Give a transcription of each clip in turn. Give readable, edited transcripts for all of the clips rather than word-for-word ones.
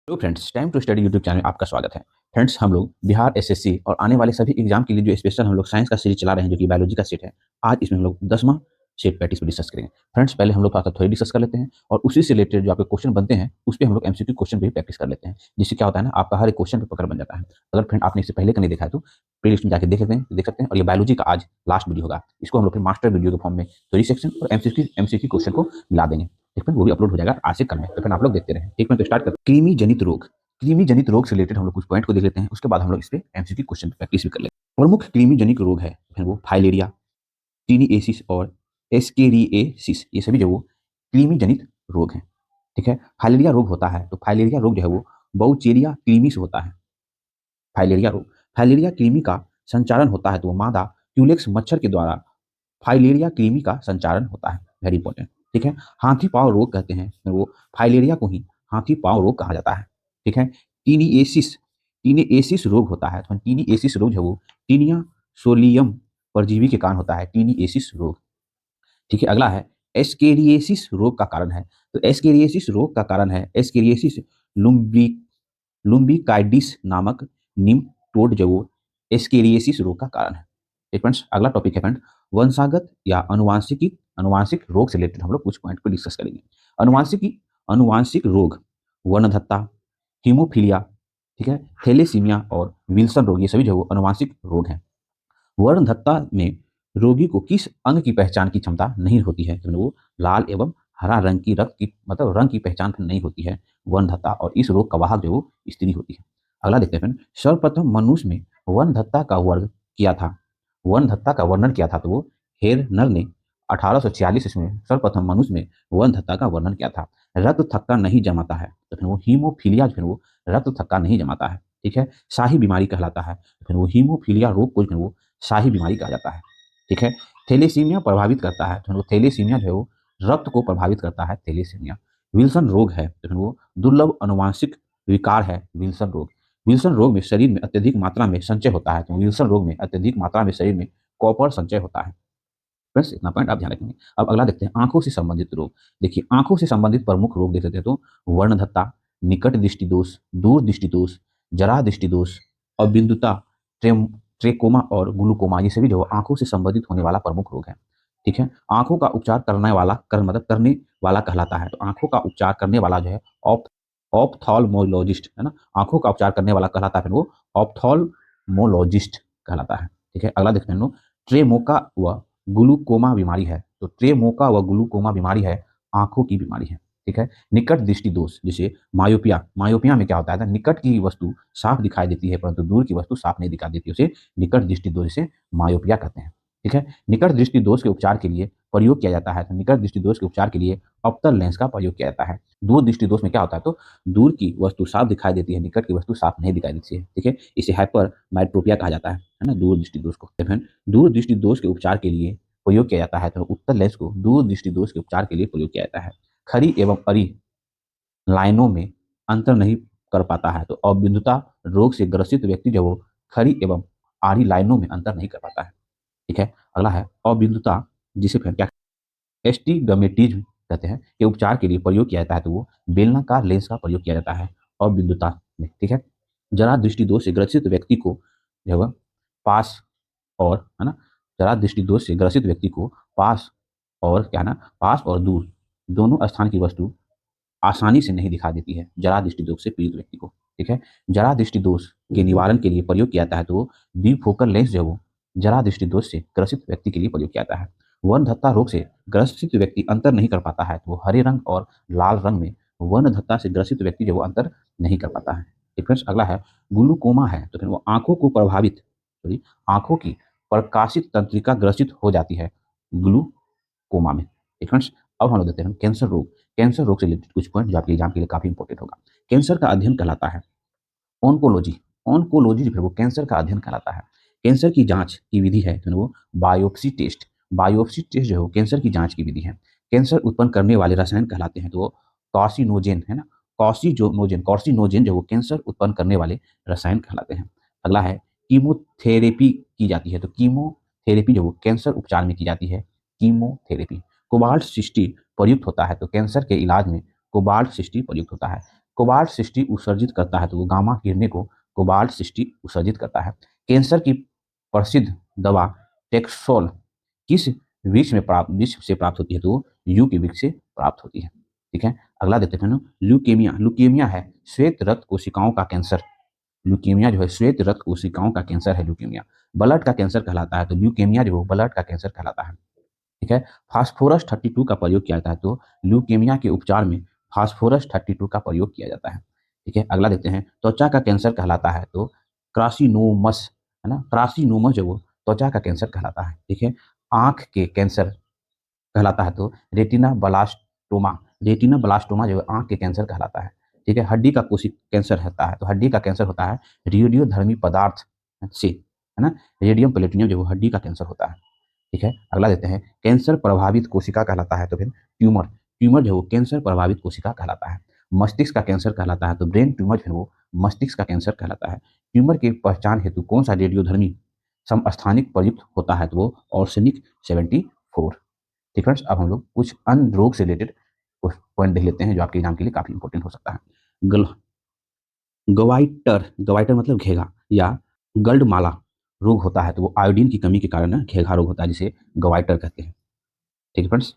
Hello friends, time to study YouTube channel में आपका स्वागत है। फ्रेंड्स, हम लोग बिहार एसएससी और आने वाले सभी एग्जाम के लिए जो स्पेशल हम लोग साइंस का सीरीज चला रहे हैं, जो कि बायोलॉजी का सेट है। आज इसमें हम लोग 10वां सेट प्रैक्टिस पर डिस्कस करेंगे। फ्रेंड्स, पहले हम लोग थोड़ा थोड़ी डिस्कस कर लेते हैं और उसी से रिलेटेड जो आपके क्वेश्चन बनते हैं उस पर हम लोग एमसीक्यू क्वेश्चन भी प्रैक्टिस कर लेते हैं, जिससे क्या होता है ना, आपका हर एक क्वेश्चन पे पकड़ बन जाता है। अगर फ्रेंड आपने इससे पहले का नहीं देखा है तो प्लेलिस्ट में जाकर देख सकते हैं। और ये बायोलॉजी का आज लास्ट वीडियो होगा। इसको हम लोग फिर मास्टर वीडियो के फॉर्म में थ्योरी सेक्शन और एमसीक्यू क्वेश्चन को मिला देंगे। ठीक है, वो भी अपलोड हो जाएगा आज से कल में। तो फिर आप लोग देखते रहें। ठीक है, तो स्टार्ट कर। कृमि जनित रोग। कृमि जनित रोग से रिलेटेड हम लोग कुछ पॉइंट को देख लेते हैं, उसके बाद हम लोग इस पे एमसीक्यू क्वेश्चन पे प्रैक्टिस भी कर लेते हैं। प्रमुख कृमि जनित रोग है फिर वो फाइलेरिया, टीनिएसिस और एस्केरिएसिस। ये सभी जो वो कृमि जनित रोग हैं। ठीक है, फाइलेरिया रोग होता है तो फाइलेरिया रोग जो है वो बाउचेरिया कृमि से होता है। फाइलेरिया रोग, फाइलेरिया कृमि का संचारण होता है तो वो मादा क्यूलेक्स मच्छर के द्वारा फाइलेरिया कृमि का संचारण होता है। Very important. ठीक है, हाथी पांव रोग कहते हैं वो फाइलेरिया को ही हाथी पांव रोग कहा जाता है। ठीक है, टीनिएसिस, टीनिएसिस रोग होता है तो टीनिएसिस रोग जो है वो टीनिया सोलियम परजीवी के कारण होता है, टीनिएसिस रोग। ठीक है, अगला है एस्केरिएसिस रोग का कारण है तो एस्केरिएसिस रोग का कारण है एस्केरिएसिस लुम्बी लुम्बिकाइडिस नामक निम्टोड जो वो एस्केरिएसिस रोग का कारण है। एक फ्रेंड्स, अगला टॉपिक है फ्रेंड वंशागत या अनुवांशिक रोग से रिलेटेड हम लोग कुछ पॉइंट को डिस्कस करेंगे। अनुवांशिक रोग वर्णधत्ता, हीमोफीलिया, ठीक है, थैलेसीमिया और विल्सन रोग, ये सभी जो अनुवांशिक रोग हैं। वर्णधत्ता में रोगी को किस अंग की पहचान की क्षमता नहीं होती है, तो वो लाल एवं हरा रंग की रक्त की मतलब रंग की पहचान नहीं होती है वर्णधत्ता, और इस रोग का वाहक जो वो स्त्री होती है। अगला देखते हैं, सर्वप्रथम मनुष्य में वर्णधत्ता का वर्ग किया था, वर्णधत्ता का वर्णन किया था तो वो हेरनर ने 1846 ईस्वी में सर्वप्रथम मनुष्य में वर्णधत्ता का वर्णन किया था। रक्त थक्का नहीं जमाता है तो फिर वो हीमोफीलिया जो है वो रक्त थक्का नहीं जमाता है। ठीक है, शाही बीमारी कहलाता है तो फिर वो हीमोफीलिया रोग को जो है वो शाही बीमारी कहा जाता है। ठीक है, थैलेसीमिया प्रभावित करता है तो वो थैलेसीमिया जो है वो रक्त को प्रभावित करता है, थैलेसीमिया। विल्सन रोग है तो फिर वो दुर्लभ अनुवांशिक विकार है, विल्सन रोग। विल्सन रोग में शरीर में अत्यधिक मात्रा में संचय होता है तो विल्सन रोग में अत्यधिक मात्रा में शरीर में कॉपर संचय होता है। बस इतना पॉइंट आप ध्यान रखेंगे। अब अगला देखते हैं आंखों से संबंधित रोग। देखिए, आंखों से संबंधित प्रमुख रोग देख लेते हैं तो वर्णधत्ता, निकट दृष्टि दोष, दूर दृष्टि दोष, जरा दृष्टि दोष, अबिंदुता, ट्रेकोमा और ग्लूकोमा, ये सभी जो आंखों से संबंधित होने वाला प्रमुख रोग है। ठीक है, आंखों का उपचार करने वाला कहलाता है तो आंखों का उपचार करने वाला जो है ऑप्थाल्मोलॉजिस्ट है ना, आंखों का उपचार करने वाला कहलाता है, फिर वो ऑप्थाल्मोलॉजिस्ट कहलाता है। ठीक है, अगला देखते हैं लोग ट्रेमोका व ग्लूकोमा बीमारी है तो ट्रेमोका व ग्लूकोमा बीमारी है आंखों की बीमारी है। ठीक है, निकट दृष्टि दोष जैसे मायोपिया, मायोपिया में क्या होता है, निकट की वस्तु साफ दिखाई देती है परंतु दूर की वस्तु साफ नहीं दिखाई देती, उसे निकट दृष्टि दोष से मायोपिया कहते हैं। ठीक है, निकट दृष्टि दोष के उपचार के लिए प्रयोग किया जाता है तो निकट दृष्टि दोष के उपचार के लिए अवतल लेंस का प्रयोग किया जाता है। दूर दृष्टि दोष में क्या होता है तो दूर की वस्तु साफ दिखाई देती है, निकट की वस्तु साफ नहीं दिखाई देती है। ठीक है, इसे हाइपर माइट्रोपिया कहा जाता है ना, दूर दृष्टि दोष को। दूर दृष्टि दोष के उपचार के लिए प्रयोग किया जाता है तो उत्तर लेंस को दूर दृष्टि दोष के उपचार के लिए प्रयोग किया जाता है। खरी एवं अरी लाइनों में अंतर नहीं कर पाता है तो अबिंदुता रोग से ग्रसित व्यक्ति जो वो खरी एवं आरी लाइनों में अंतर नहीं कर पाता है। ठीक है, अगला है अबिंदुता, जिसे फिर क्या एस्टिगमेटिज्म कहते हैं, के उपचार के लिए प्रयोग किया जाता है तो वो बेलनाकार लेंस का प्रयोग किया जाता है अबिंदुता में। ठीक है, जरा दृष्टि दोष से ग्रसित व्यक्ति को जो है पास और है ना, जरा दृष्टि दोष से ग्रसित व्यक्ति को पास और क्या है ना, पास और दूर दोनों स्थान की वस्तु आसानी से नहीं दिखा देती है जरा दृष्टि दोष से पीड़ित व्यक्ति को। ठीक है, जरा दृष्टि दोष के निवारण के लिए प्रयोग किया जाता है तो द्विफोकल लेंस जो वो जरा दृष्टि दोष से ग्रसित व्यक्ति के लिए प्रयोग किया जाता है। वर्णधत्ता रोग से ग्रसित व्यक्ति अंतर नहीं कर पाता है तो वो हरे रंग और लाल रंग में वर्णधत्ता से ग्रसित व्यक्ति जो वो अंतर नहीं कर पाता है। फ्रेंड्स, अगला है ग्लूकोमा है तो फिर वो आंखों को प्रभावित, सॉरी, आंखों की प्रकाशित तंत्रिका ग्रसित हो जाती है ग्लूकोमा में। फ्रेंड्स, अब हम लोग देखते हैं कैंसर रोग। कैंसर रोग से रिलेटेड कुछ पॉइंट जो आपके एग्जाम के लिए काफी इंपॉर्टेंट होगा। कैंसर का अध्ययन कहलाता है ऑन्कोलॉजी। ऑन्कोलॉजी फिर वो कैंसर का अध्ययन कहलाता है। कैंसर की जांच की विधि है तो वो बायोप्सी टेस्ट, बायोप्सी टेस्ट जो है कैंसर की जांच की विधि है। कैंसर उत्पन्न करने वाले रसायन कहलाते हैं तो वो कार्सिनोजेन है ना, कार्सिनोजेन जो वो कैंसर उत्पन्न करने वाले रसायन कहलाते हैं। अगला है कीमोथेरेपी की जाती है तो कीमोथेरेपी जो वो कैंसर उपचार में की जाती है, कीमोथेरेपी। कोबाल्ट 60 प्रयुक्त होता है तो कैंसर के इलाज में कोबाल्ट 60 प्रयुक्त होता है। कोबाल्ट 60 उत्सर्जित करता है, तो वो गामा किरणें को कोबाल्ट 60 उत्सर्जित करता है। कैंसर की प्रसिद्ध दवा टेक्सोल किस वृक्ष से प्राप्त होती है, तो वो यू के वृक्ष से प्राप्त होती है। ठीक है, अगला देखते हैं ल्यूकेमिया। ल्यूकेमिया है श्वेत रक्त कोशिकाओं का कैंसर। ल्यूकेमिया जो है श्वेत रक्त कोशिकाओं का कैंसर है ल्यूकेमिया। ब्लड का कैंसर कहलाता है, तो ल्यूकेमिया जो ब्लड का कैंसर कहलाता है। ठीक है, फास्फोरस 32 का प्रयोग किया जाता है, तो ल्यूकेमिया के उपचार में फास्फोरस 32 का प्रयोग किया जाता है। ठीक है, अगला देखते हैं त्वचा का कैंसर कहलाता है, तो क्रासिनोमस, है ना, क्रासिनोमस जो वो त्वचा का कैंसर कहलाता है। ठीक है, आंख के कैंसर कहलाता है, तो रेटिना ब्लास्टोमा, रेटिना ब्लास्टोमा जो है आंख के कैंसर कहलाता है। ठीक है, हड्डी का कोशिक कैंसर होता है, तो हड्डी का कैंसर होता है रेडियोधर्मी पदार्थ से, है ना, रेडियम प्लेटिनियम जो हड्डी का कैंसर होता है। ठीक है, अगला देते हैं कैंसर प्रभावित कोशिका कहलाता है, तो फिर ट्यूमर, ट्यूमर जो कैंसर प्रभावित कोशिका कहलाता है। मस्तिष्क का कैंसर कहलाता है, तो ब्रेन ट्यूमर जो है वो मस्तिष्क का कैंसर कहलाता है। ट्यूमर की पहचान हेतु कौन सा रेडियोधर्मी समस्थानिक प्रयुक्त होता है, तो वो ऑर्सेनिक 74। ठीक फ्रेंड्स, अब हम लोग कुछ अन्य रोग से रिलेटेड पॉइंट देख लेते हैं जो आपके एग्जाम के लिए काफी इंपॉर्टेंट हो सकता है। गवाइटर, गवाइटर मतलब घेघा या गल्डमाला रोग होता है, तो वो आयोडीन की कमी के कारण ना घेघा रोग होता है, जिसे गवाइटर कहते हैं। ठीक है फ्रेंड्स,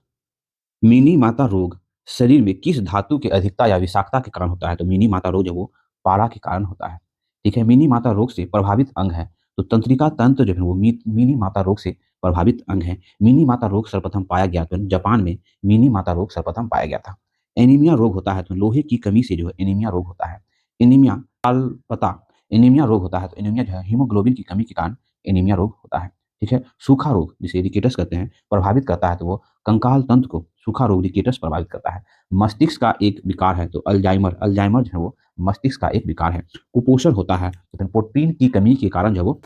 मिनी माता रोग शरीर में किस धातु की अधिकता या विषाक्तता के कारण होता है, तो मिनी माता रोग जो वो पारा के कारण होता है। ठीक है, मिनी माता रोग से प्रभावित अंग है, तो तंत्रिका तंत्र जो है वो मिनी माता रोग से प्रभावित अंग है। मिनी माता रोग सर्वप्रथम पाया गया तो जापान में मिनी माता रोग सर्वप्रथम पाया गया था। एनीमिया रोग होता है, तो लोहे की कमी से जो है एनीमिया रोग होता है। एनीमिया अल्पता, एनीमिया रोग होता है, तो एनीमिया जो है हीमोग्लोबिन की कमी के कारण एनीमिया रोग होता है। ठीक है, सूखा रोग जिसे रिकेटस कहते हैं प्रभावित करता है, तो वो कंकाल तंत्र को सूखा रोग रिकेटस प्रभावित करता है। मस्तिष्क का एक विकार है, तो अल्जाइमर, अल्जाइमर जो है वो मस्तिष्क का एक विकार है। कुपोषण होता है, तो फिर प्रोटीन की कमी के कारण जो वो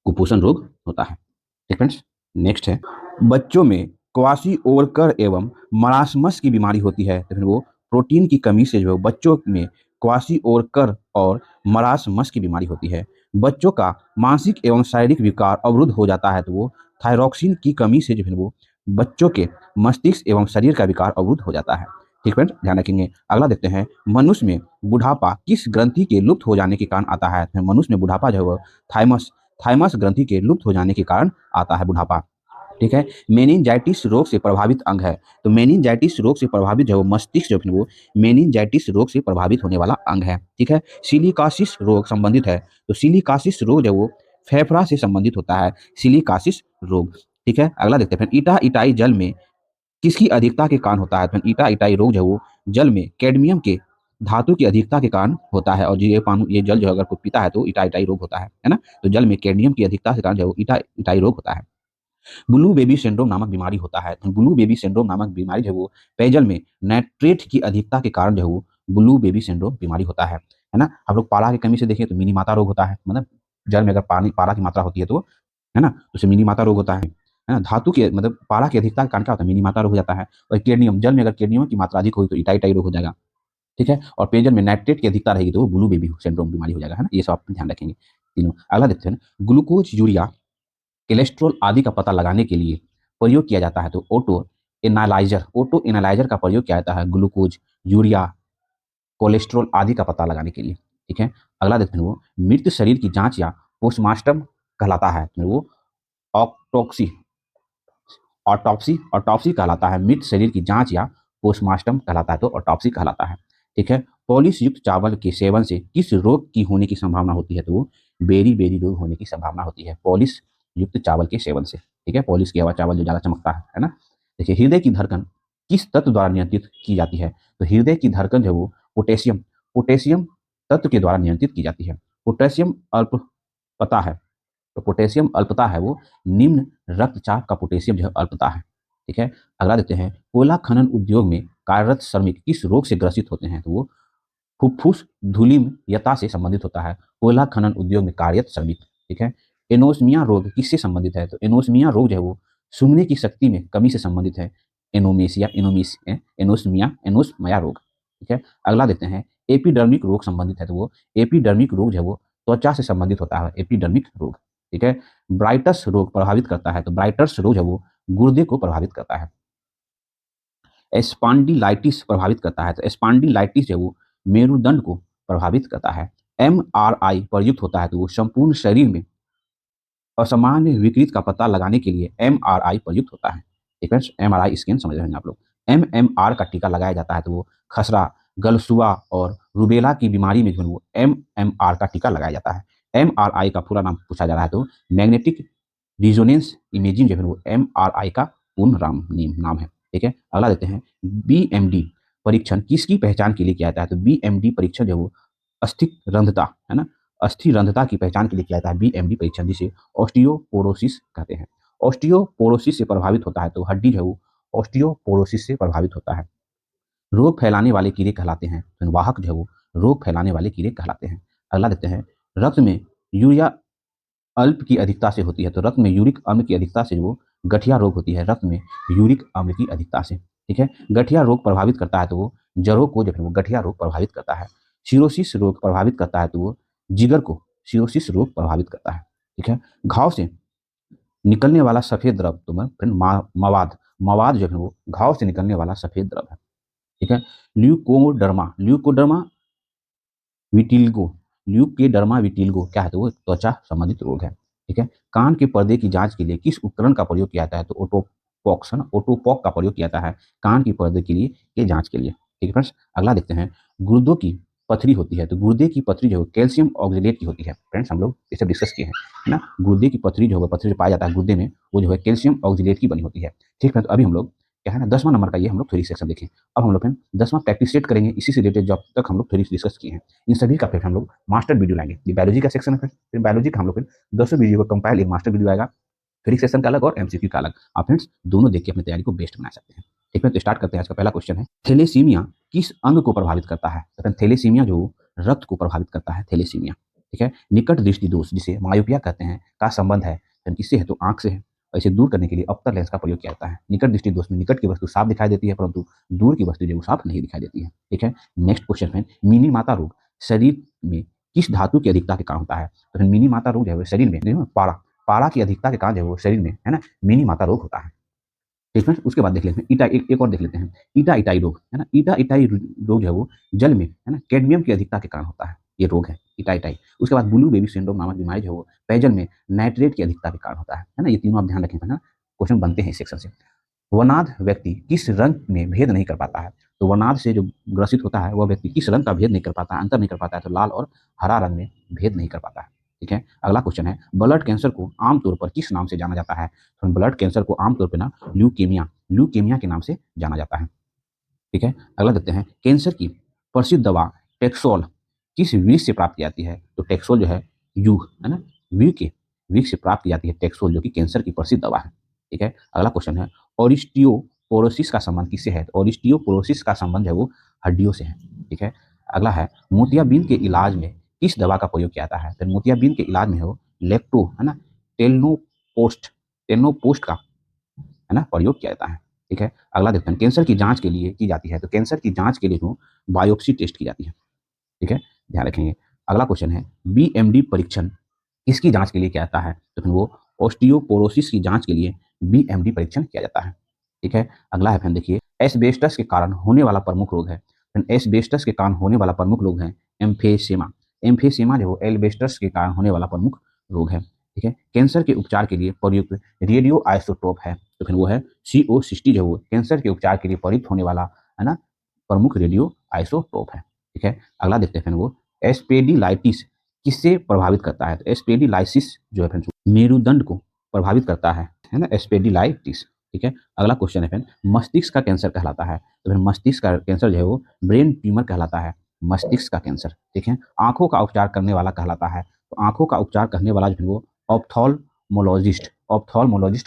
कुपोषण रोग होता है। ठीक फ्रेंड्स, नेक्स्ट है बच्चों में क्वासी ओवरकर एवं मरासमस की बीमारी होती है, तो फिर वो प्रोटीन की कमी से जो है बच्चों में क्वासी ओवरकर और मरासमस की बीमारी होती है। बच्चों का मानसिक एवं शारीरिक विकार अवरुद्ध हो जाता है, तो वो थायरॉक्सिन की कमी से जो है वो बच्चों के मस्तिष्क एवं शरीर का विकार अवरुद्ध हो जाता है। ठीक फ्रेंड्स, ध्यान रखेंगे। अगला देखते हैं मनुष्य में बुढ़ापा किस ग्रंथि के लुप्त हो जाने के कारण आता है, तो मनुष्य में बुढ़ापा जो है वो थाइमस, थाइमस ग्रंथि के लुप्त हो जाने के कारण आता है बुढ़ापा। ठीक है, मेनिंजाइटिस रोग से प्रभावित अंग है, तो मेनिंजाइटिस रोग से प्रभावित जो मस्तिष्क जो है वो मेनिंजाइटिस रोग से प्रभावित होने वाला अंग है। ठीक है, सिलिकासिस रोग संबंधित है, तो सिलिकासिस रोग जो वो फेफड़ा से संबंधित होता है, सिलिकासिस रोग। ठीक है, अगला देखते हैं ईटा इटाई जल में किसकी अधिकता के कारण होता है, तो ईटा इटाई रोग जो वो जल में कैडमियम के धातु की अधिकता के कारण होता है, और ये जल जो अगर कोई पीता है तो ईटा इटाई रोग होता है ना, तो जल में कैडमियम की अधिकता के कारण जो ईटा इटाई रोग होता है। ब्लू बेबी सिंड्रोम नामक बीमारी होता है, तो ब्लू बेबी सिंड्रोम नामक बीमारी जो है वो पेयजल में नाइट्रेट की अधिकता के कारण जो है वो ब्लू बेबी सिंड्रोम बीमारी होता है ना। हम लोग पारा की कमी से देखें तो मिनी माता रोग होता है, मतलब जल में अगर पानी पारा की मात्रा होती है तो, है ना, तो उसे मिनी माता रोग होता है ना। धातु के मतलब पारा की अधिकता के कारण क्या होता है, मिनी माता रोग हो जाता है। और केडमियम, जल में अगर केडमियम की मात्रा अधिक होगी तो इटाई रोग हो जाएगा। ठीक है, और पेयजल में नाइट्रेट की अधिकता रहेगी तो वो ब्लू बेबी सिंड्रोम बीमारी हो जाएगा, है ना। ये सब आप ध्यान रखेंगे तीनों। अगला देखते हैं ग्लूकोज, यूरिया, कोलेस्ट्रॉल आदि का पता लगाने के लिए प्रयोग किया जाता है, तो ऑटो एनालाइजर का प्रयोग किया जाता है ग्लूकोज, यूरिया, कोलेस्ट्रॉल आदि का पता लगाने के लिए। ठीक है, अगला देखते हैं वो मृत शरीर की जांच या पोस्टमार्टम कहलाता है, तो वो ऑटोप्सी, ऑटोप्सी कहलाता है। मृत शरीर की जांच या पोस्टमार्टम कहलाता है, तो ऑटोप्सी कहलाता है। ठीक है, पॉलिश युक्त चावल के सेवन से किस रोग की होने की संभावना होती है, तो वो बेरी बेरी रोग होने की संभावना होती है पॉलिश युक्त चावल के सेवन से। ठीक है, पॉलिश किया हुआ चावल जो ज़्यादा चमकता है ना। देखिए हृदय की धड़कन किस तत्व द्वारा नियंत्रित की जाती है, तो हृदय की धड़कन जो वो पोटेशियम, पोटेशियम तत्व के द्वारा नियंत्रित की जाती है। पोटेशियम अल्प पता है, तो पोटेशियम अल्पता है वो निम्न रक्तचाप का पोटेशियम जो है अल्पता है। ठीक है, अगला देते हैं कोयला खनन उद्योग में कार्यरत श्रमिक किस रोग से ग्रसित होते हैं, तो वो फुफ्फुस धूलिमयता से संबंधित होता है कोयला खनन उद्योग में कार्यरत श्रमिक। ठीक है, एनोस्मिया रोग किससे संबंधित है, तो एनोस्मिया रोग जो है वो सूंघने की शक्ति में कमी से संबंधित है। एनोस्मिया रोग। ठीक है, अगला देखते हैं एपिडर्मिक रोग संबंधित है, तो वो एपिडर्मिक रोग जो है वो त्वचा से संबंधित होता है, एपिडर्मिक रोग। ठीक है, ब्राइटस रोग प्रभावित करता है, तो ब्राइटस रोग है वो गुर्दे को प्रभावित करता है। स्पॉन्डिलाइटिस प्रभावित करता है, तो स्पॉन्डिलाइटिस जो है वो मेरुदंड को प्रभावित करता है। एमआरआई प्रयुक्त होता है तो वो संपूर्ण शरीर में असामान्य विकृत का पता लगाने के लिए एमआरआई प्रयुक्त होता है। ठीक है, एमआरआई स्कैन समझ रहे हैं आप लोग। एमएमआर का टीका लगाया जाता है तो वो खसरा, गलसुआ और रूबेला की बीमारी में जो है वो एमएमआर का टीका लगाया जाता है। एमआरआई का पूरा नाम पूछा जा रहा है तो मैग्नेटिक रिजोनेंस इमेजिंग जो है वो एमआरआई का पूर्ण नाम है। ठीक है, अगला देखते हैं बीएमडी परीक्षण किसकी पहचान के लिए किया जाता है। तो बीएमडी परीक्षण जो है वो अस्थिरंध्रता है ना, अस्थिरंध्रता की पहचान के लिए किया जाता है बीएमडी परीक्षण, जिसे ऑस्टियोपोरोसिस कहते हैं। ऑस्टियोपोरोसिस से प्रभावित होता है तो हड्डी जो है वो ऑस्टियोपोरोसिस से प्रभावित होता है। रोग फैलाने वाले कीड़े कहलाते हैं, वाहक जो है वो रोग फैलाने वाले कीड़े कहलाते हैं। अगला देखते हैं रक्त में यूरिया अल्प की अधिकता से होती है तो रक्त में यूरिक अम्ल की अधिकता से वो गठिया रोग होती है, रक्त में यूरिक अम्ल की अधिकता से। ठीक है, गठिया रोग प्रभावित करता है तो वो जड़ों को जो है वो गठिया रोग प्रभावित करता है। सिरोसिस रोग प्रभावित करता है तो वो जिगर को सिरोसिस रोग प्रभावित करता है। ठीक है, घाव से निकलने वाला सफेद द्रव तो मवाद मवाद जो है वो घाव से निकलने वाला सफेद द्रव है। ठीक है, ल्यूकोडर्मा ल्यूकोडर्मा विटिल्गो ल्यूकेडर्मा विटिल्गो क्या है तो वो त्वचा संबंधित रोग है। ठीक है, कान के पर्दे की जांच के लिए किस उपकरण का प्रयोग किया जाता है तो ओटोपॉक्स है ना, ओटोपॉक का प्रयोग किया जाता है कान के पर्दे के लिए के जांच के लिए। ठीक है फ्रेंड्स, अगला देखते हैं गुर्दों की पथरी होती है तो गुर्दे की पथरी जो है कैल्शियम ऑक्जेलेट की होती है। फ्रेंड्स हम लोग इसे डिस्कस किए हैं है ना, गुर्दे की पथरी जो है पथरी जो पाया जाता है गुर्दे में वो जो है कैल्शियम ऑक्जेलेट की बनी होती है। ठीक है, तो अभी हम लोग क्या है ना 10वां नंबर का ये हम लोग थ्योरी सेक्शन देखें। अब हम लोग फिर 10वां प्रैक्टिस सेट करेंगे, इसी से रिलेटेड जब तक हम लोग थ्योरी डिस्कस किए हैं इन सभी का फिर हम लोग मास्टर वीडियो लाएंगे। ये बायोलॉजी का सेक्शन है, फिर बायोलॉजी का हम लोग फिर 10 वीडियो को कंपाइल एक मास्टर वीडियो आएगा, थ्योरी सेक्शन का अलग और एमसीक्यू का अलग। आप फ्रेंड्स दोनों देख के अपनी तैयारी को बेस्ट बना सकते हैं। ठीक है, तो स्टार्ट करते हैं। आज का पहला क्वेश्चन है थैलेसीमिया किस अंग को प्रभावित करता है। तो थैलेसीमिया जो रक्त को प्रभावित करता है थैलेसीमिया। ठीक है, निकट दृष्टि दोष जिसे मायोपिया कहते हैं का संबंध है किससे है तो आंख से है। और इसे दूर करने के लिए अवतर लेंस का प्रयोग किया जाता है। निकट दृष्टि दोष में निकट की वस्तु साफ दिखाई देती है परंतु दूर की वस्तु जो साफ नहीं दिखाई देती है। ठीक है, नेक्स्ट क्वेश्चन है मिनी माता रोग शरीर में किस धातु की अधिकता के कारण होता है। तो मिनी माता रोग जो है शरीर में पारा पारा की अधिकता के कारण जो है वो शरीर में है ना मिनी माता रोग होता है। ठीक है, उसके बाद देख लेते हैं ईटा एक और देख लेते हैं ईटा इटाई रोग है ना। ईटा इटाई रोग जो है वो जल में है ना कैडमियम की अधिकता के कारण होता है, ये रोग है ईटा इटाई। उसके बाद ब्लू बेबी सिंड्रोम नामक बीमारी जो है वो पेयजल में नाइट्रेट की अधिकता के कारण होता है ना। ये तीनों आप ध्यान रखें, है ना, क्वेश्चन बनते हैं इस सेक्शन से। वनाध व्यक्ति किस रंग में भेद नहीं कर पाता है। तो वनाध से जो ग्रसित होता है वह व्यक्ति किस रंग का भेद नहीं कर पाता है, अंतर नहीं कर पाता है। तो लाल और हरा रंग में भेद नहीं कर पाता है। ठीक है, अगला क्वेश्चन है ब्लड कैंसर को आमतौर पर किस नाम से जाना जाता है। तो ब्लड कैंसर को आमतौर पर ना ल्यूकेमिया के नाम से जाना जाता है। ठीक है, अगला देखते हैं कैंसर की प्रसिद्ध दवा टेक्सोल किस वृक्ष से प्राप्त की जाती है। तो टेक्सोल जो है यू है ना वृक्ष से प्राप्त की जाती है टेक्सोल, जो कि कैंसर की प्रसिद्ध दवा है। ठीक है, अगला क्वेश्चन है ओरिस्टियोपोरोसिस का संबंध किससे है। तो ओरिस्टियोपोरोसिस का संबंध है वो हड्डियों से है। ठीक है, अगला है मोतियाबिंद के इलाज में किस दवा का प्रयोग किया जाता है। तो मोतियाबिंद के इलाज में हो लेक्टो है ना टेलनोपोस्ट का है ना प्रयोग किया जाता है। ठीक है, अगला देखते हैं कैंसर की जांच के लिए की जाती है। तो कैंसर की जांच के लिए जो बायोप्सी टेस्ट की जाती है। ठीक है, ध्यान रखेंगे। अगला क्वेश्चन है बीएमडी परीक्षण किसकी जांच के लिए किया जाता है। तो फिर वो ऑस्टियोपोरोसिस की जांच के लिए बीएमडी परीक्षण किया जाता है। ठीक है, अगला है फिर देखिए एस्बेस्टस के कारण होने वाला प्रमुख रोग है। एस्बेस्टस के कारण होने वाला प्रमुख रोग है एम्फेसेमा। एम्फेसेमा जो एल्बेस्टस के कारण होने वाला प्रमुख रोग है। ठीक है, कैंसर के उपचार के लिए प्रयुक्त रेडियो आइसोटोप है। तो फिर वो है CO60 जो कैंसर के उपचार के लिए प्रयुक्त होने वाला है ना प्रमुख रेडियो आइसोटोप है। ठीक है, अगला देखते हैं फिर वो एस्पेडिलाइटिस किससे प्रभावित करता है। तो एस्पेडिलाइसिस जो है फिर मेरुदंड को प्रभावित करता है ना एस्पेडिलाइटिस। ठीक है, अगला क्वेश्चन है फिर मस्तिष्क का कैंसर कहलाता है। तो फिर मस्तिष्क का कैंसर जो है वो ब्रेन ट्यूमर कहलाता है, मस्तिष्क का कैंसर। ठीक है, आंखों का उपचार करने वाला कहलाता है। तो आंखों का उपचार करने वाला जो है वो ऑप्थॉल्मोलॉजिस्ट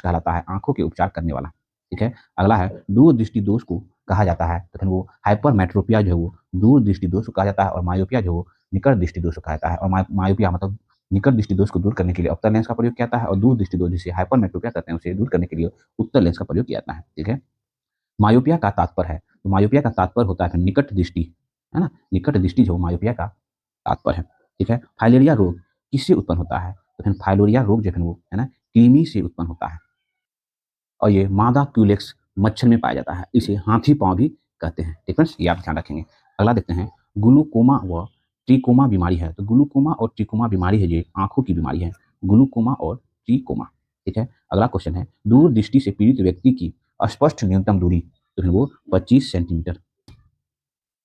कहलाता है, आंखों के उपचार करने वाला। ठीक है, अगला है दूरदृष्टि दोष को कहा जाता है। तो फिर वो हाइपरमेट्रोपिया जो है वो दूरदृष्टि दोष को कहा जाता है और मायोपिया जो है निकट दृष्टि दोष को कहा जाता है। और मायोपिया मतलब निकट दृष्टि दोष को दूर करने के लिए अवतर लेंस का प्रयोग किया जाता है और दूर दृष्टि दोष जिसे हाइपरमेट्रोपिया कहते हैं उसे दूर करने के लिए उत्तर लेंस का प्रयोग किया जाता है। ठीक है, मायोपिया का तात्पर्य है। तो मायोपिया का तात्पर्य होता है निकट दृष्टि है ना, निकट दृष्टि जो मायोपिया का तात्पर्य है। ठीक है, फाइलेरिया रोग किससे उत्पन्न होता है। तो फिर फाइलेरिया रोग जो है वो है ना कृमि से उत्पन्न होता है और ये मादा क्यूलेक्स मच्छर में पाया जाता है, इसे हाथी पांव भी कहते हैं। ठीक है, ये आप ध्यान रखेंगे। अगला देखते हैं ग्लूकोमा व ट्रिकोमा बीमारी है। तो ग्लूकोमा और ट्रिकोमा बीमारी है, ये आंखों की बीमारी है, ग्लूकोमा और ट्रिकोमा। ठीक है, अगला क्वेश्चन है, दूरदृष्टि से पीड़ित व्यक्ति की स्पष्ट न्यूनतम दूरी, तो फिर वो 25 सेंटीमीटर।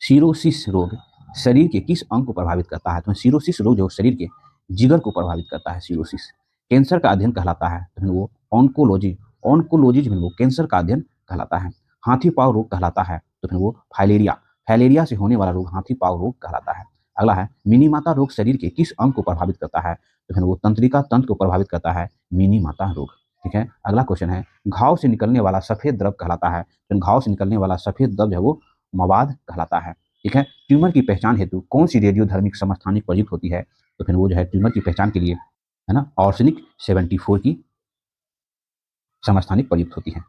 सीरोसिस रोग शरीर के किस अंग को प्रभावित करता है? तो सीरोसिस रोग जो शरीर के जिगर को प्रभावित करता है, सीरोसिस। कैंसर का अध्ययन कहलाता है, तो फिर वो ऑन्कोलॉजी। ऑन्कोलॉजी जो है वो कैंसर का अध्ययन कहलाता है। हाथी पाँव रोग कहलाता है, तो फिर वो फाइलेरिया। फाइलेरिया से होने वाला रोग हाथी पाँव रोग कहलाता है। अगला है, मिनी माता रोग शरीर के किस अंग को प्रभावित करता है? तो फिर वो तंत्रिका तंत्र को प्रभावित करता है, मिनी माता रोग। ठीक है, अगला क्वेश्चन है, घाव से निकलने वाला सफेद द्रव कहलाता है। तो घाव से निकलने वाला सफेद द्रव है वो मवाद कहलाता है। ठीक है, ट्यूमर की पहचान हेतु कौन सी रेडियोधर्मिक समस्थानिक प्रयुक्त होती है? तो फिर वो जो है ट्यूमर की पहचान के लिए, है ना, ऑर्सेनिक 74 की समस्थानिक प्रयुक्त होती है।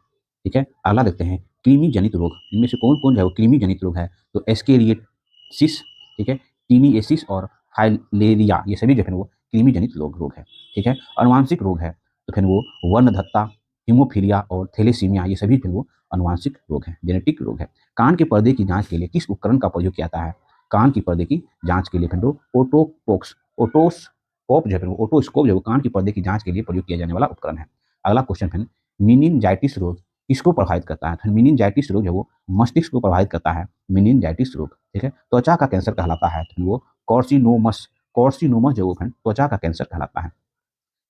ठीक है, अगला देखते हैं, कृमि जनित रोग। इनमें से कौन कौन जो है वो कृमि जनित रोग है? तो एस्केरिएसिस, ठीक है, टीनिएसिस और फाइलेरिया, ये सभी जो है वो कृमि जनित रोग है। ठीक है, अनुवांशिक रोग है, तो फिर वो वर्णधत्ता, हीमोफीलिया और थैलेसीमिया, ये सभी फिर वो अनुवांशिक रोग है, जेनेटिक रोग है। कान के पर्दे की जांच के लिए किस उपकरण का प्रयोग किया जाता है? कान की पर्दे की जांच के लिए फिर वो ओटोपोक्स, ओटोस्कोप जो है वो ओटोस्कोप जो कान के पर्दे की जांच के लिए प्रयोग किया जाने वाला उपकरण है। अगला क्वेश्चन है, मीनिनजाइटिस रोग किसको प्रभावित करता है? तो मीनिनजाइटिस रोग जो वो मस्तिष्क को प्रभावित करता है, मीनिनजाइटिस रोग। ठीक है, त्वचा का कैंसर कहलाता है, तो वो कॉर्सिनोमस। कॉर्सिनोमस जो वो त्वचा का कैंसर कहलाता है।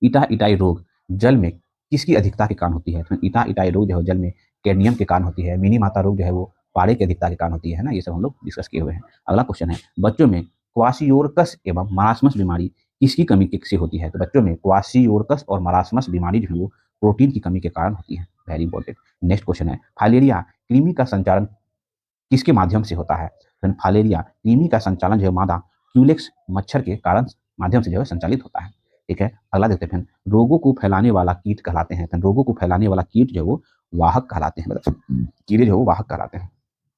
ईटा इटाई रोग जल में किसकी अधिकता के कारण होती है? तो ईटा इटाई रोग जो है जल में कैडमियम के कारण होती है। मिनी माता रोग जो है वो पारे की अधिकता के कारण होती है ना। ये सब हम लोग डिस्कस किए हुए हैं। अगला क्वेश्चन है, बच्चों में क्वासियोरकस एवं मरासमस बीमारी किसकी कमी से होती है? तो बच्चों में क्वासियोरकस और मरासमस बीमारी जो है वो प्रोटीन की कमी के कारण होती है। Very important. नेक्स्ट क्वेश्चन है, फाइलेरिया कृमि का संचालन किसके माध्यम से होता है? तो फाइलेरिया कृमि का संचालन जो है मादा क्यूलेक्स मच्छर के कारण माध्यम से जो है संचालित होता है। ठीक है, अगला देखते हैं, रोगों को फैलाने वाला कीट कहलाते हैं। तो रोगों को फैलाने वाला कीट जो है वो वाहक कहलाते हैं, मतलब कीड़े जो है वो वाहक कहलाते हैं।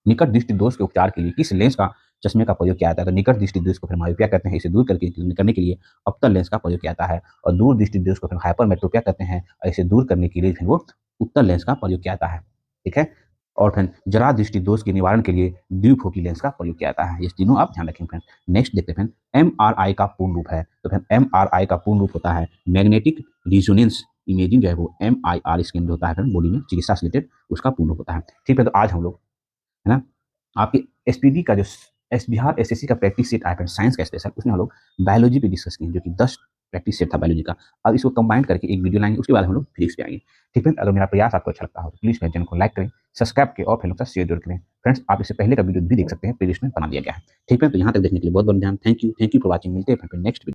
निकट दृष्टि दोष के उपचार के लिए किस लेंस का चश्मे का प्रयोग किया जाता है? तो निकट दृष्टि दोष को फिर मायोपिया कहते हैं, इसे दूर करने के लिए अप्तर लेंस का प्रयोग किया जाता है। और दूर दृष्टि दोष को फिर हाइपरमेट्रोपिया कहते हैं, और इसे दूर करने के लिए फिर वो उत्तर लेंस का प्रयोग किया जाता है। ठीक है, और फिर जरा दृष्टि दोष के निवारण के लिए द्विफोकी लेंस का प्रयोग किया जाता है। ये तीनों आप ध्यान रखें फ्रेंड्स। नेक्स्ट देखते हैं, एमआरआई का पूर्ण रूप है। तो फिर एमआरआई का पूर्ण रूप होता है मैग्नेटिक रिजोनेंस इमेजिंग जो है वो एमआईआर स्कैन जो होता है बॉडी में चिकित्सा से रिलेटेड, उसका पूर्ण रूप होता है। ठीक है, तो आज हम लोग, है ना, आपके एसपीडी का जो बिहार एसएससी का प्रैक्टिस सेट आया है साइंस का स्पेशल, उसमें हम लोग बायोलॉजी पे डिस्कस किए, जो कि 10 प्रैक्टिस सेट था बायोलॉजी का। अब इसको कंबाइन करके एक वीडियो लाएंगे, उसके बाद हम लोग फिजिक्स पे आएंगे। ठीक है, अगर मेरा प्रयास आपको अच्छा लगता हो तो प्लीज़ मेरे चैनल को लाइक करें, सब्सक्राइब करें और फ्रेंड्स के साथ शेयर जरूर करें। फ्रेंड्स, आप इससे पहले का वीडियो भी देख सकते हैं, प्लेलिस्ट में बना दिया गया है। ठीक है, तो यहाँ तक देखने के लिए बहुत बहुत ध्यान, थैंक यू फॉर वॉचिंग। मिलते हैं फिर नेक्स्ट वीडियो।